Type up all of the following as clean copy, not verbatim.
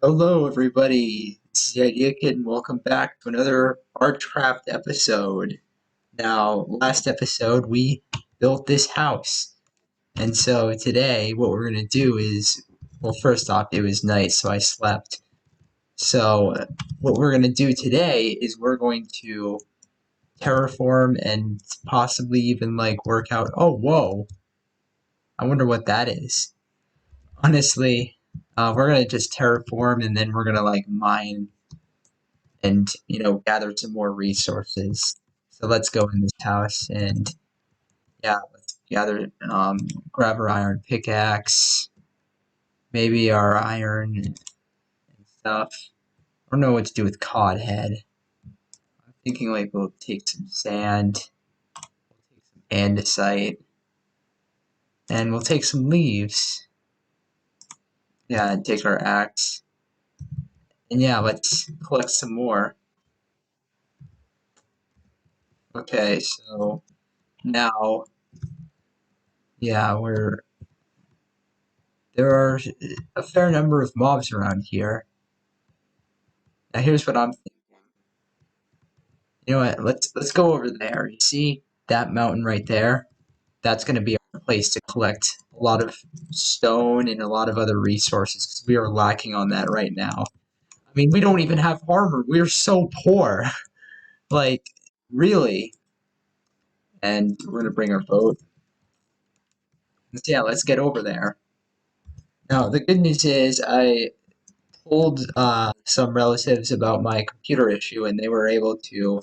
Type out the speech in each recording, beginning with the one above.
Hello, everybody. This is the Idea Kid, and welcome back to another Archcraft episode. Now, last episode, we built this house. And so today, what we're going to do is, well, first off, it was night, so I slept. So, what we're going to do today is we're going to terraform and possibly even, work out. Oh, whoa. I wonder what that is. Honestly, we're going to just terraform and then we're going to, mine and gather some more resources. So let's go in this house and yeah, let's gather, grab our iron pickaxe, maybe our iron and stuff. I don't know what to do with cod head. I'm thinking we'll take some sand, we'll take some andesite, and we'll take some leaves. Yeah, and take our axe. And yeah, let's collect some more. Okay, so now, yeah, there are a fair number of mobs around here. Now here's what I'm thinking. You know what? Let's go over there. You see that mountain right there? That's going to be our place to collect a lot of stone and a lot of other resources because we are lacking on that right now. I mean, we don't even have armor. We're so poor. Like, really. And we're going to bring our boat. So yeah, let's get over there. Now, the good news is I told some relatives about my computer issue, and they were able to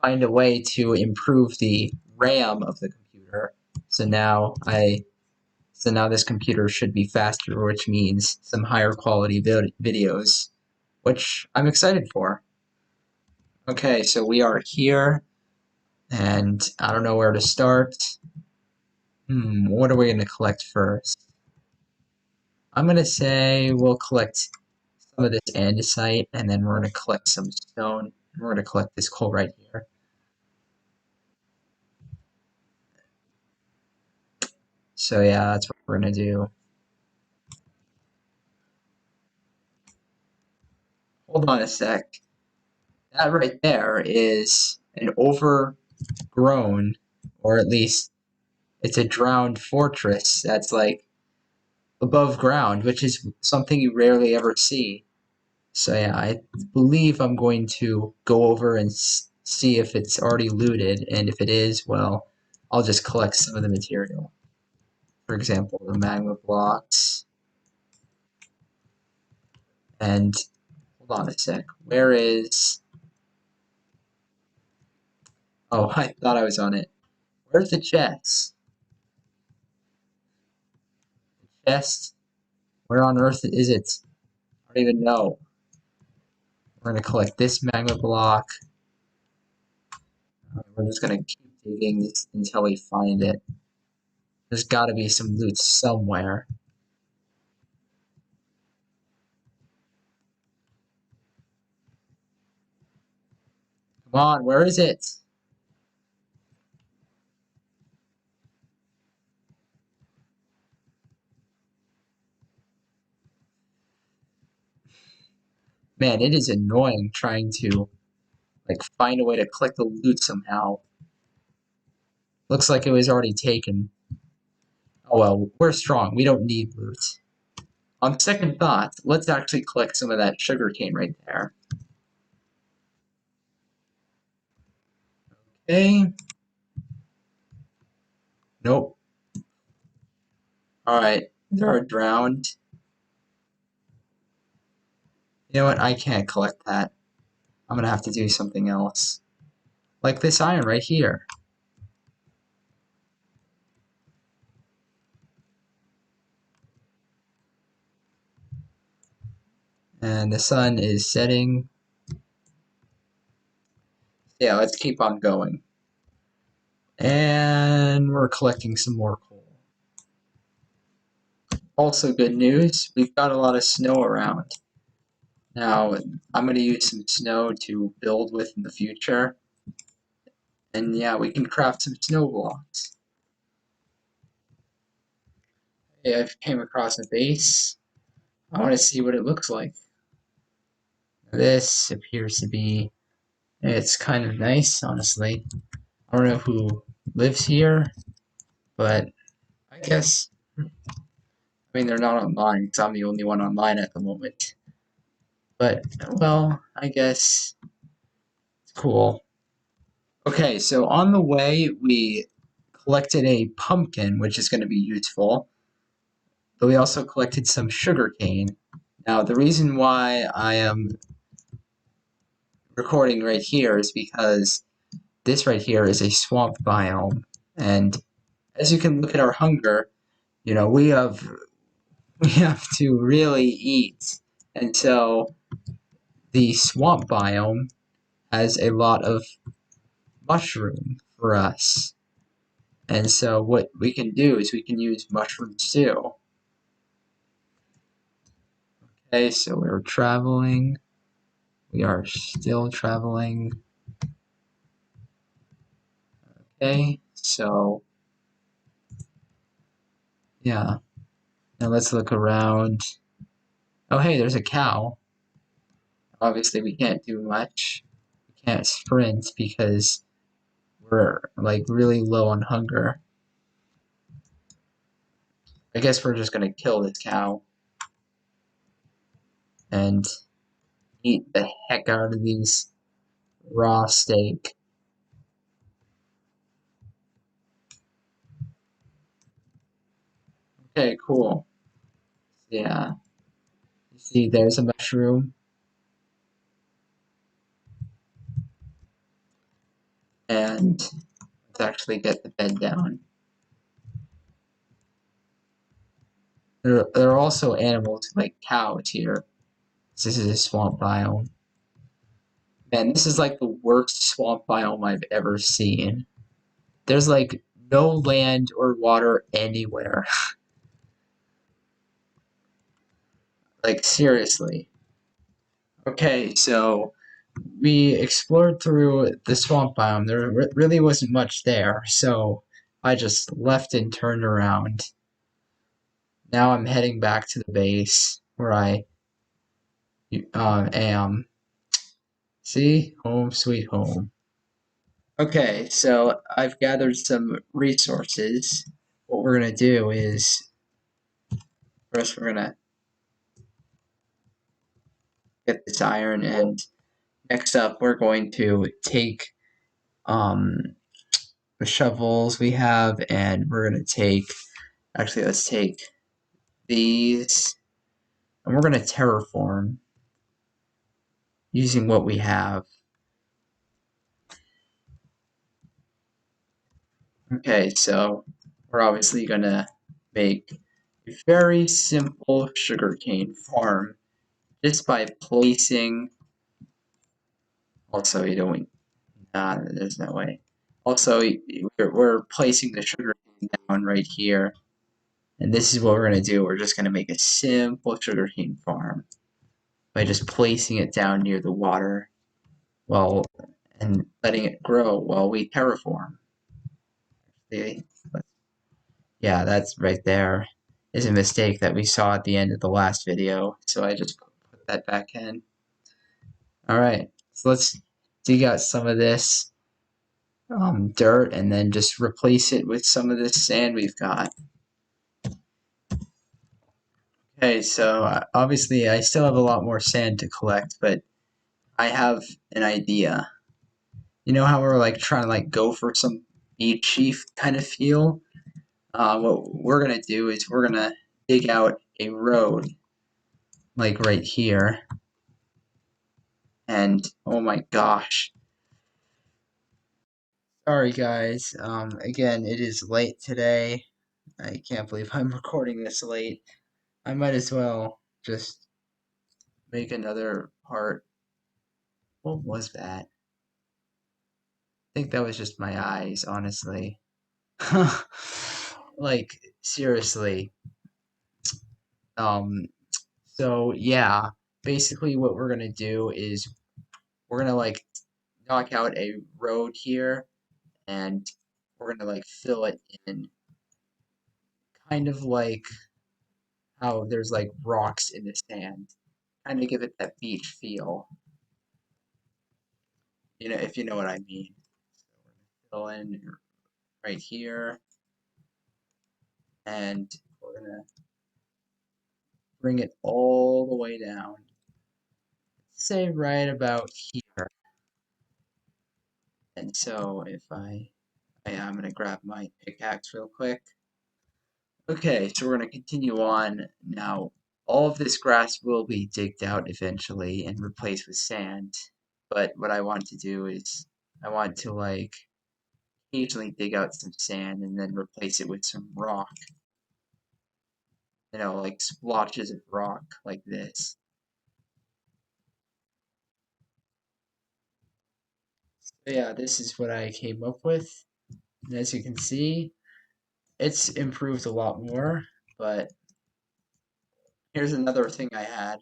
find a way to improve the RAM of the computer. So now this computer should be faster, which means some higher quality videos, which I'm excited for. Okay, so we are here, and I don't know where to start. What are we going to collect first? I'm going to say we'll collect some of this andesite, and then we're going to collect some stone. We're going to collect this coal right here. So yeah, that's what we're going to do. Hold on a sec. That right there is an overgrown, or at least it's a drowned fortress that's above ground, which is something you rarely ever see. So yeah, I believe I'm going to go over and see if it's already looted, and if it is, well, I'll just collect some of the material. For example, the magma blocks. And hold on a sec. Where is... Oh, I thought I was on it. Where's the chest? The chest? Where on earth is it? I don't even know. We're going to collect this magma block. We're just going to keep digging this until we find it. There's got to be some loot somewhere. Come on, where is it? Man, it is annoying trying to find a way to collect the loot somehow. Looks like it was already taken. Oh well, we're strong. We don't need loot. On second thought, let's actually collect some of that sugarcane right there. Okay. Nope. Alright, they're drowned. You know what? I can't collect that. I'm gonna have to do something else. Like this iron right here. And the sun is setting. Yeah, let's keep on going. And we're collecting some more coal. Also good news, we've got a lot of snow around. Now, I'm going to use some snow to build with in the future. And yeah, we can craft some snow blocks. Hey, I've came across a base. I want to see what it looks like. This appears to be, it's kind of nice, honestly. I don't know who lives here, but I guess, I mean, they're not online because I'm the only one online at the moment. But, well, I guess it's cool. Okay, so on the way, we collected a pumpkin, which is going to be useful. But we also collected some sugarcane. Now, the reason why I am recording right here is because this right here is a swamp biome. And as you can look at our hunger, you know, we have to really eat. And so the swamp biome has a lot of mushroom for us. And so what we can do is we can use mushrooms too. Okay, so we're traveling. We are still traveling. Okay, so yeah. Now let's look around. Oh hey, there's a cow. Obviously we can't do much. We can't sprint because we're like really low on hunger. I guess we're just gonna kill this cow and eat the heck out of these raw steak. Okay, cool. Yeah. You see, there's a mushroom, and let's actually get the bed down. There are also animals like cows here. This is a swamp biome. Man, this is like the worst swamp biome I've ever seen. There's like no land or water anywhere. Like, seriously. Okay, so we explored through the swamp biome. There really wasn't much there, so I just left and turned around. Now I'm heading back to the base where I am. See? Home sweet home. Okay, so I've gathered some resources. What we're going to do is first we're going to get this iron, and next up we're going to take um, the shovels we have, and we're going to take, actually let's take these, and we're going to terraform using what we have. Okay, so we're obviously going to make a very simple sugarcane farm just by placing, also you don't, there's no way. Also, we're placing the sugarcane down right here. And this is what we're going to do. We're just going to make a simple sugarcane farm by just placing it down near the water while and letting it grow while we terraform. See? Yeah, that's right there is a mistake that we saw at the end of the last video. So I just put that back in. Alright, so let's dig out some of this dirt and then just replace it with some of this sand we've got. Okay, so obviously I still have a lot more sand to collect, but I have an idea. You know how we're like trying to like go for some beachy kind of feel? What we're gonna do is we're gonna dig out a road like right here, and oh my gosh. Sorry guys, again, it is late today. I can't believe I'm recording this late. I might as well just make another part. What was that? I think that was just my eyes, honestly. Like, seriously. Um, so yeah, basically what we're gonna do is we're gonna like knock out a road here and we're gonna like fill it in kind of like how there's like rocks in the sand. Kind of give it that beach feel. if you know what I mean. So we're gonna fill in right here, and we're gonna bring it all the way down. Say right about here. And so if I'm gonna grab my pickaxe real quick. Okay, so we're gonna continue on now. All of this grass will be digged out eventually and replaced with sand. But what I want to do is I want to like occasionally dig out some sand and then replace it with some rock. Like splotches of rock like this. So yeah, this is what I came up with. And as you can see, it's improved a lot more, but here's another thing I had.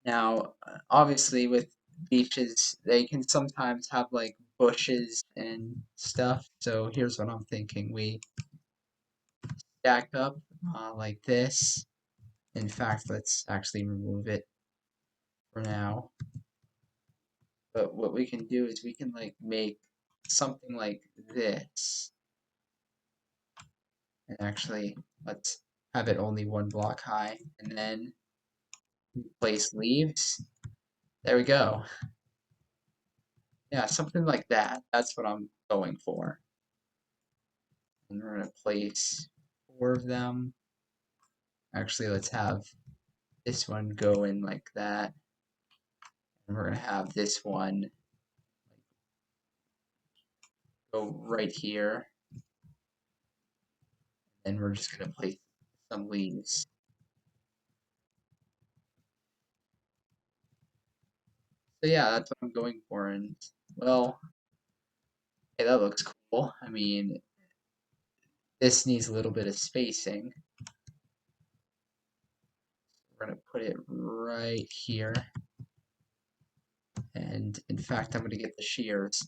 Now, obviously, with beaches, they can sometimes have like bushes and stuff. So here's what I'm thinking: we stack up like this. In fact, let's actually remove it for now. But what we can do is we can like make something like this. And actually, let's have it only 1 block high, and then place leaves. There we go. Yeah, something like that. That's what I'm going for. And we're going to place 4 of them. Actually, let's have this one go in like that. And we're going to have this one go right here. And we're just going to place some leaves. So yeah, that's what I'm going for. And well, hey, that looks cool. I mean, this needs a little bit of spacing. We're going to put it right here. And in fact, I'm going to get the shears.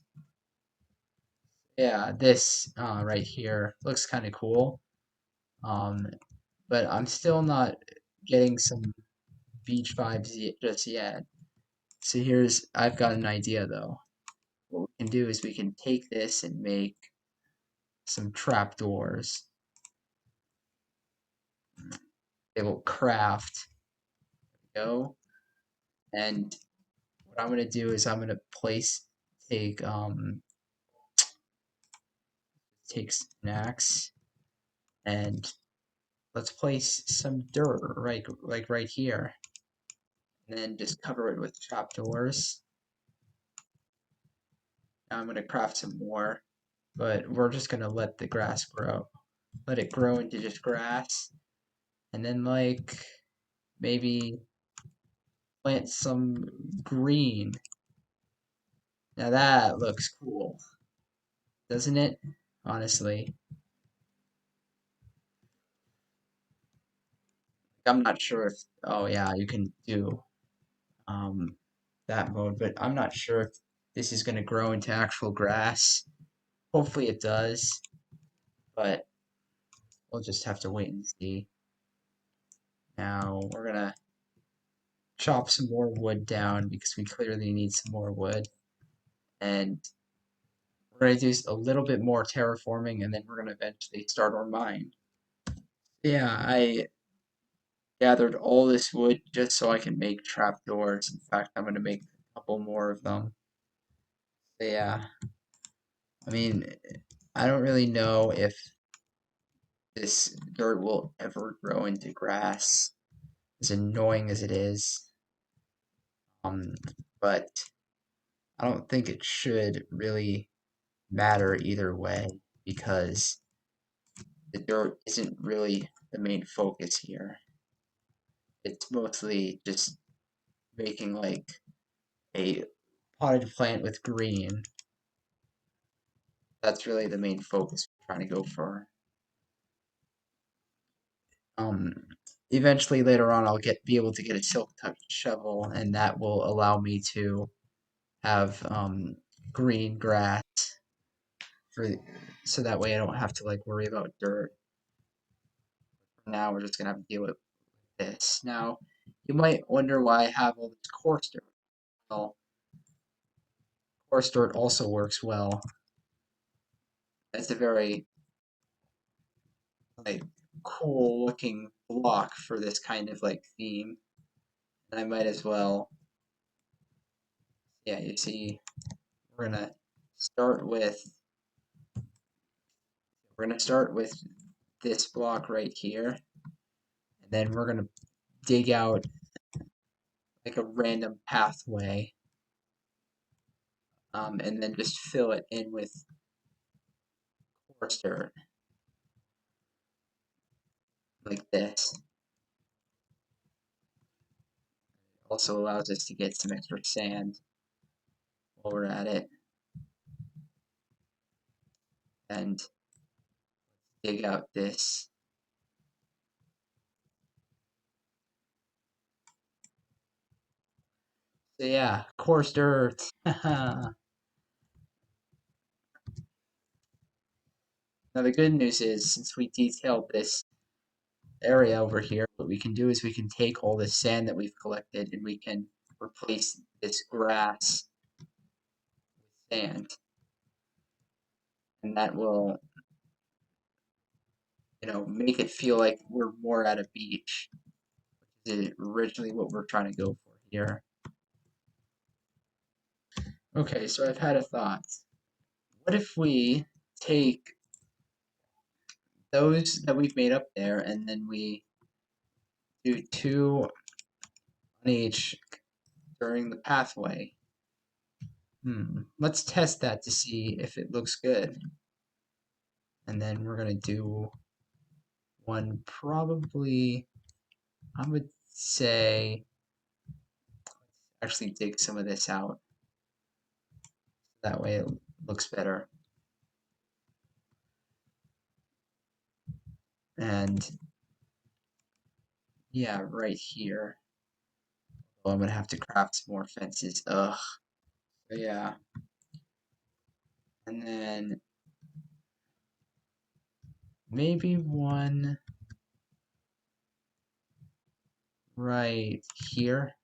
Yeah, this right here looks kind of cool. Um, but I'm still not getting some beach vibes just yet. So I've got an idea though. What we can do is we can take this and make some trapdoors. They will craft. Go. And what I'm gonna do is I'm gonna take take an axe and let's place some dirt right here. And then just cover it with trapdoors. Now I'm gonna craft some more, but we're just gonna let the grass grow. Let it grow into just grass, and then like maybe plant some green. Now that looks cool, doesn't it? Honestly, I'm not sure if, oh yeah, you can do um that mode, but I'm not sure if this is gonna grow into actual grass. Hopefully it does, but we'll just have to wait and see. Now we're gonna chop some more wood down because we clearly need some more wood. And we're going to do a little bit more terraforming and then we're going to eventually start our mine. Yeah, I gathered all this wood just so I can make trapdoors. In fact, I'm going to make a couple more of them. So yeah, I mean, I don't really know if this dirt will ever grow into grass, as annoying as it is. But I don't think it should really matter either way because the dirt isn't really the main focus here. It's mostly just making like a potted plant with green. That's really the main focus we're trying to go for. Um, Eventually later on I'll be able to get a silk touch shovel and that will allow me to have green grass for so that way I don't have to like worry about dirt. For now we're just gonna have to deal with this. Now you might wonder why I have all this coarse dirt. Well, coarse dirt also works well. That's a very like cool looking block for this kind of like theme. And I might as well, yeah, you see, we're gonna start with this block right here, and then we're gonna dig out like a random pathway, and then just fill it in with coarse dirt like this. Also allows us to get some extra sand while we're at it, and dig out this. So yeah, coarse dirt. Now the good news is, since we detailed this area over here, what we can do is we can take all this sand that we've collected and we can replace this grass with sand. And that will, make it feel like we're more at a beach, which is originally what we're trying to go for here. Okay, so I've had a thought. What if we take those that we've made up there and then we do two on each during the pathway? Let's test that to see if it looks good. And then we're gonna do one probably, I would say, actually dig some of this out. That way it looks better. And yeah, right here. Well, I'm gonna have to craft some more fences. Ugh. So yeah. And then maybe one right here.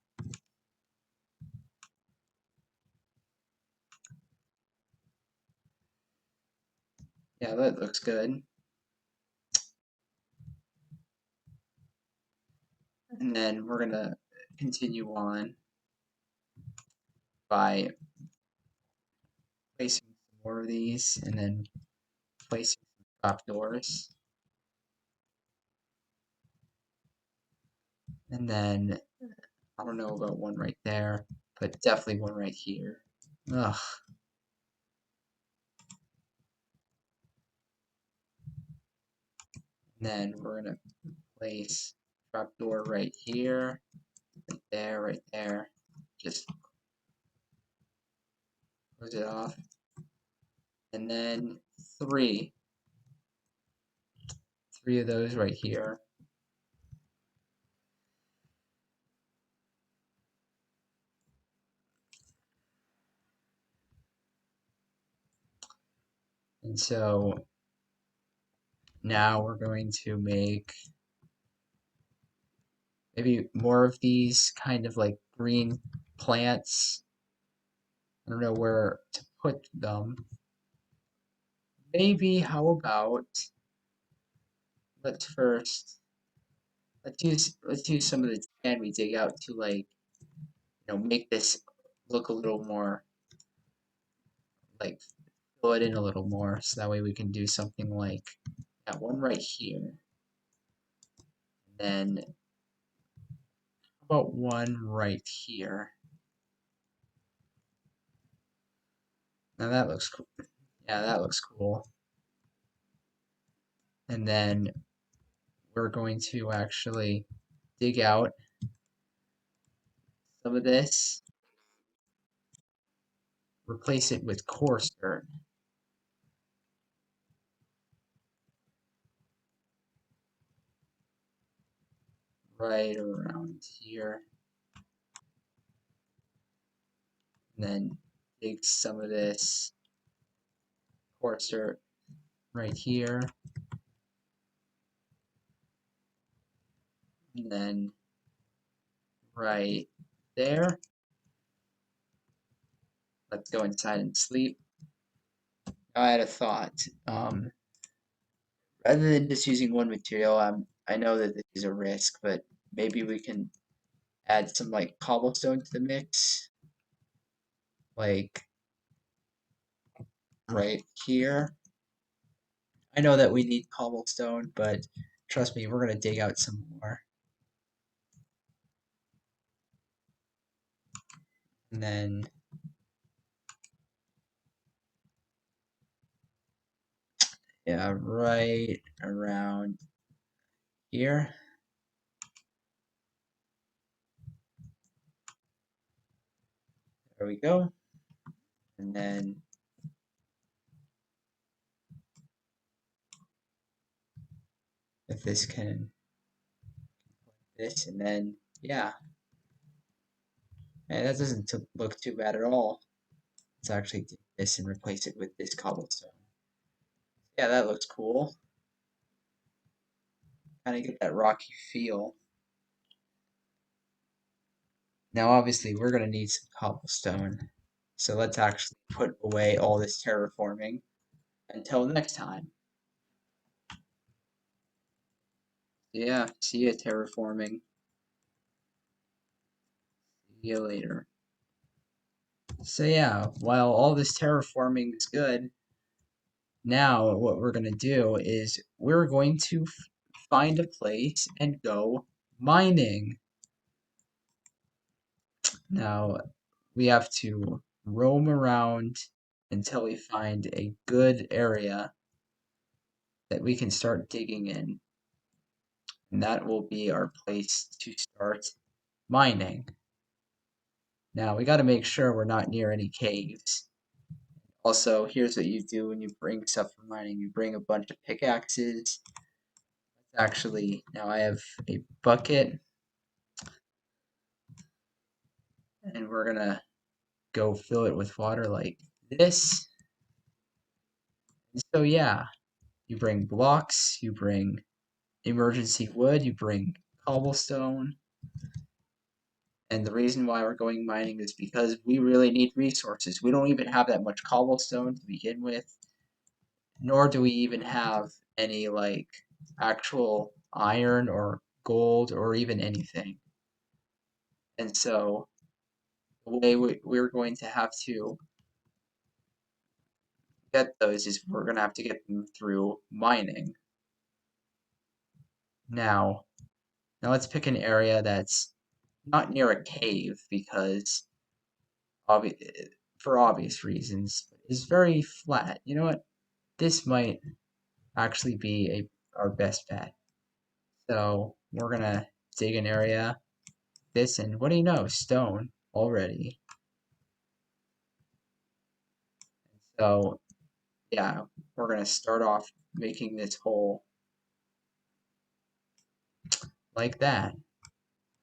Yeah, that looks good. And then we're gonna continue on by placing some more of these and then placing some trapdoors. And then I don't know about one right there, but definitely one right here. Ugh. And then we're gonna place trapdoor right here, right there. Just close it off. And then three of those right here. And so now we're going to make maybe more of these kind of like green plants. I don't know where to put them. Maybe how about let's first let's use some of the sand we dig out to like make this look a little more like fill it in a little more so that way we can do something like that one right here. And then how about one right here? Now that looks cool. Yeah, that looks cool. And then we're going to actually dig out some of this, replace it with coarse dirt. Right around here. And then dig some of this coarse dirt right here. And then right there. let's go inside and sleep. I had a thought. Rather than just using one material, I know that this is a risk, but maybe we can add some like cobblestone to the mix, like right here. I know that we need cobblestone, but trust me, we're gonna dig out some more. And then yeah, right around here. There we go. And then if this can this and then yeah. And that doesn't look too bad at all. Let's actually do this and replace it with this cobblestone. Yeah, that looks cool. Kind of get that rocky feel. Now, obviously, we're going to need some cobblestone. So let's actually put away all this terraforming until next time. Yeah, see ya, terraforming. See you later. So yeah, while all this terraforming is good, now what we're going to do is we're going to find a place and go mining. Now, we have to roam around until we find a good area that we can start digging in. And that will be our place to start mining. Now, we got to make sure we're not near any caves. Also, here's what you do when you bring stuff for mining. You bring a bunch of pickaxes. Actually, now I have a bucket, and we're going to go fill it with water like this. And so, yeah, you bring blocks, you bring emergency wood, you bring cobblestone. And the reason why we're going mining is because we really need resources. We don't even have that much cobblestone to begin with, nor do we even have any like actual iron or gold or even anything. And so the way we're going to have to get those is we're going to have to get them through mining. Now, let's pick an area that's not near a cave because for obvious reasons is very flat. You know what? This might actually be our best bet. So we're gonna dig an area this and what do you know? Stone already. So yeah, we're gonna start off making this hole like that.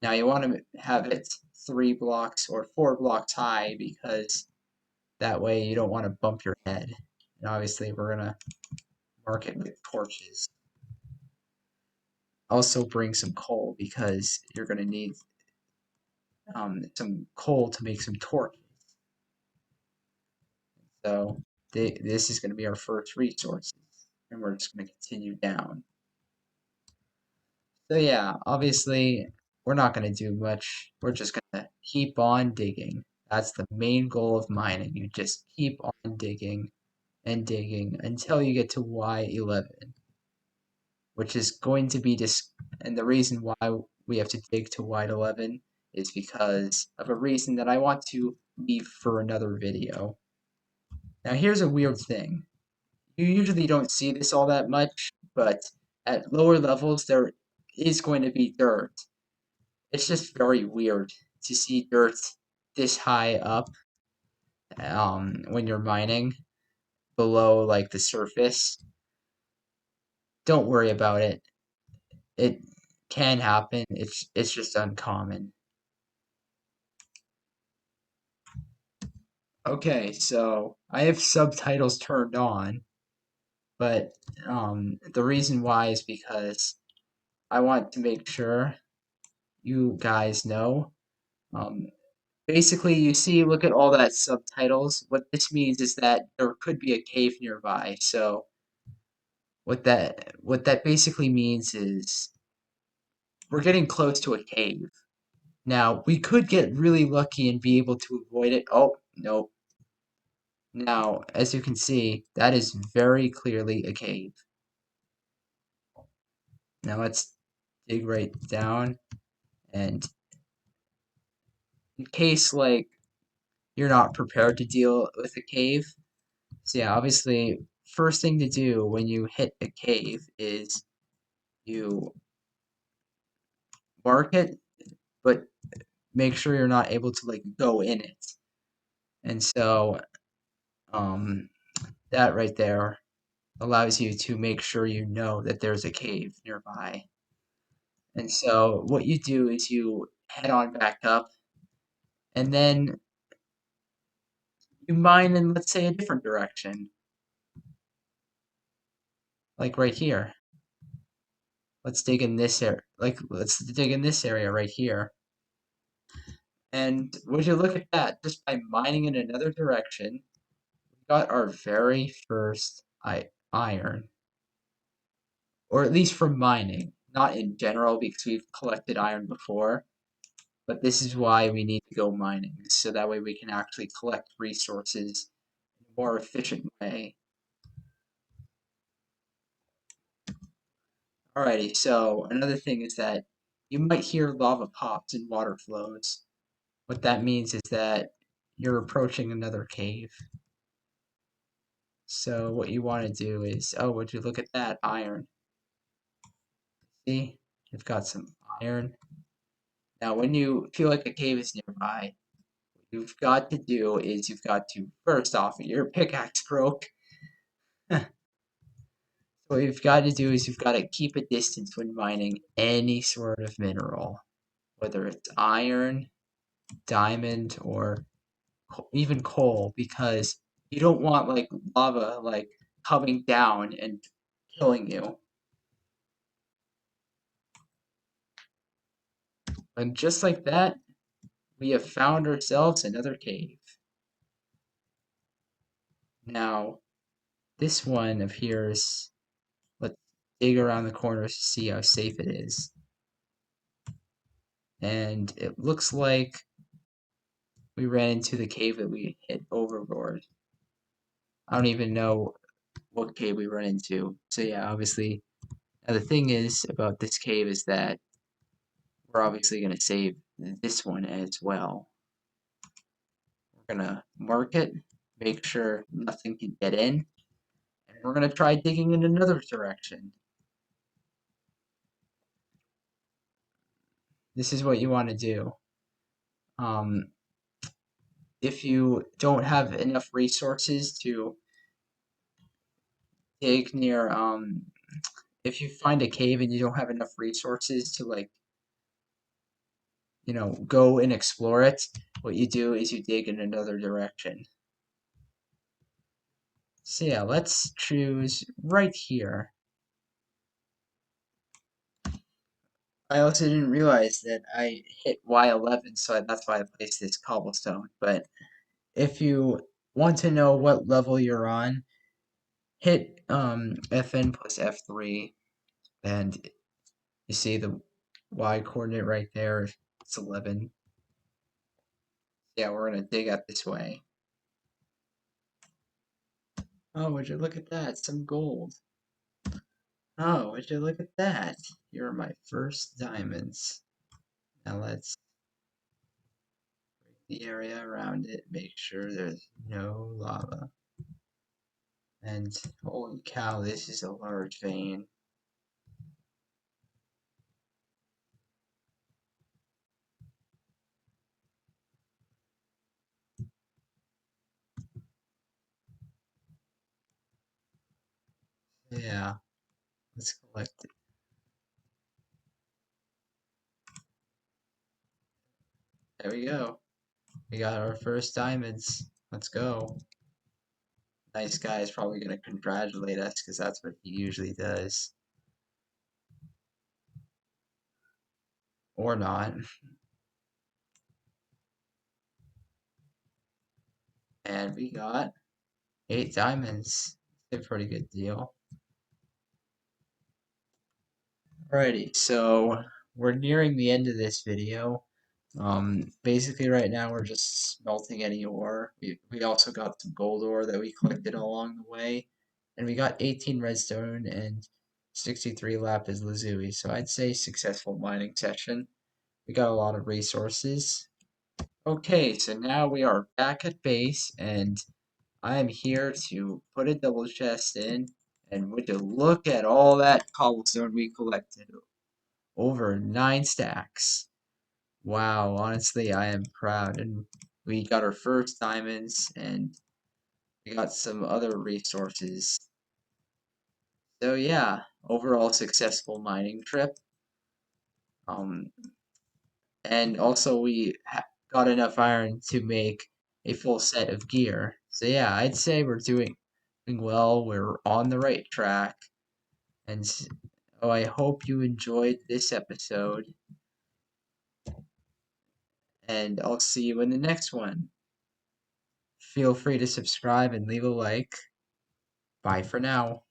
Now you want to have it 3 blocks or 4 blocks high because that way you don't want to bump your head. And obviously we're gonna mark it with torches. Also bring some coal because you're gonna need some coal to make some torches. So this is going to be our first resources, and we're just going to continue down. So yeah, obviously we're not going to do much. We're just going to keep on digging. That's the main goal of mining. You just keep on digging and digging until you get to Y11, which is going to be and the reason why we have to dig to Y11 is because of a reason that I want to leave for another video. Now here's a weird thing. You usually don't see this all that much, but at lower levels there is going to be dirt. It's just very weird to see dirt this high up when you're mining below like the surface. Don't worry about it. It can happen. It's just uncommon. Okay, so I have subtitles turned on, but the reason why is because I want to make sure you guys know um, basically, you see, look at all that subtitles. What this means is that there could be a cave nearby. So what that basically means is we're getting close to a cave. Now, we could get really lucky and be able to avoid it. Oh, no. Now, as you can see, that is very clearly a cave. Now let's dig right down, and in case like you're not prepared to deal with a cave, so yeah, obviously first thing to do when you hit a cave is you mark it, but make sure you're not able to like go in it. And so um that right there allows you to make sure you know that there's a cave nearby. And so what you do is you head on back up, and then you mine in, let's say, a different direction, like right here. Let's dig in this area. Like, let's dig in this area right here. And would you look at that? Just by mining in another direction, we got our very first iron, or at least from mining, not in general because we've collected iron before. But this is why we need to go mining, so that way we can actually collect resources in a more efficient way. Alrighty, so another thing is that you might hear lava pops and water flows. What that means is that you're approaching another cave. So what you want to do is, oh, would you look at that iron? See, you've got some iron. Now, when you feel like a cave is nearby, what you've got to do is you've got to, first off, your pickaxe broke. What you've got to do is you've got to keep a distance when mining any sort of mineral, whether it's iron, diamond, or even coal, because you don't want like lava like coming down and killing you. And just like that, we have found ourselves another cave. Now, this one appears, let's dig around the corners to see how safe it is. And it looks like we ran into the cave that we hit overboard. I don't even know what cave we run into. So yeah, obviously, now the thing is about this cave is that we're obviously going to save this one as well. We're going to mark it, make sure nothing can get in, and we're going to try digging in another direction. This is what you want to do. Um, if you don't have enough resources to dig near, if you find a cave and you don't have enough resources to like, go and explore it, what you do is you dig in another direction. So yeah, let's choose right here. I also didn't realize that I hit Y11, so that's why I placed this cobblestone. But if you want to know what level you're on, hit FN plus F3, and you see the Y coordinate right there. It's 11. Yeah, we're gonna dig out this way. Oh, would you look at that? Some gold. Oh, would you look at that? You're my first diamonds. Now let's break the area around it, make sure there's no lava. And holy cow, this is a large vein. Yeah, let's collect it. There we go. We got our first diamonds. Let's go. Nice guy is probably going to congratulate us because that's what he usually does. Or not. And we got 8 diamonds. It's a pretty good deal. Alrighty, so we're nearing the end of this video. Basically right now we're just smelting any ore. We also got some gold ore that we collected along the way. And we got 18 redstone and 63 lapis lazuli. So I'd say successful mining session. We got a lot of resources. Okay, so now we are back at base and I am here to put a double chest in, and would you look at all that cobblestone we collected. Over 9 stacks. Wow, honestly, I am proud. And we got our first diamonds, and we got some other resources. So yeah, overall successful mining trip. Um, and also we got enough iron to make a full set of gear. So yeah, I'd say we're doing well. We're on the right track. And oh, I hope you enjoyed this episode. And I'll see you in the next one. Feel free to subscribe and leave a like. Bye for now.